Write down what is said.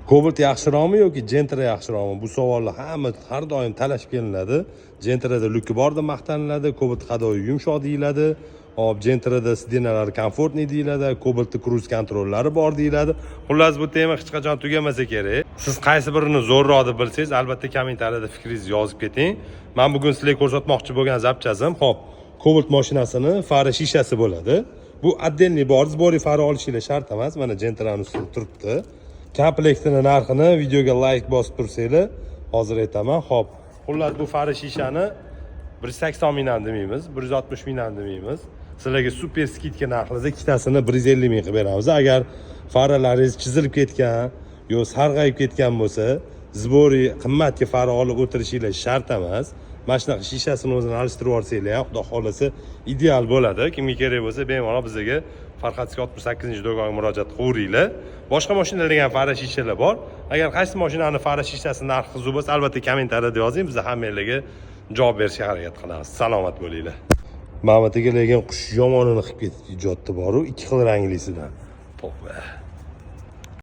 Cobalt yaxshiroqmi yoki Gentra yaxshiroqmi? Bu savollar har doim talashib kelinadi. Gentrada luki bor deb maqtaniladi, Cobalt hadoyi yumshoq deyiladi. Hop, Gentrada sidenalari komfortli deyiladi, Cobaltda cruise kontrollari bor deyiladi. Xullas bu tema hech qachon tugamasa kerak. Siz qaysi birini zo'rroq deb bilsangiz, albatta kommentariyada fikringizni yozib keting. Men bugun sizlarga ko'rsatmoqchi bo'lgan zapchazim, hop, Cobalt mashinasini fara shishasi bo'ladi. Bu отдельный bor, sboriy fara olishinglar shart emas. Mana Gentrani ustida turibdi. Komplektini narxini videoga like bosib tursanglar, hozir aytaman. Xo'p, xullas bu fara shishani 180 mingdan demaymiz, 160 mingdan demaymiz. Sizlarga super skidka narxida ikkitasini 150 ming qilib beramiz. Agar faralaringiz chizilib ketgan yo sarg'ayib ketgan bo'lsa, sboriy qimmatga fara olib o'tirishinglar shart emas. Mana shunaqa shishasini o'zini alishtirib olsanglar, xudo xolasa ideal bo'ladi. Kimga kerak bo'lsa, bemalol bizga Farxatskiy 68-do'konga murojaat qilaveringlar. Boshqa mashinalarda ham fara shishalar bor. Agar qaysi mashinani fara shishasi narxi qiziq bo'lsa, albatta kommentariyada yozing. Biz hammanglarga javob berishga harakat qilamiz. Salomat bo'linglar. Mana tegalarga qush yomonini qilib ketib ijodda bor-ku, ikki xil ranglisidan. To'g'ri.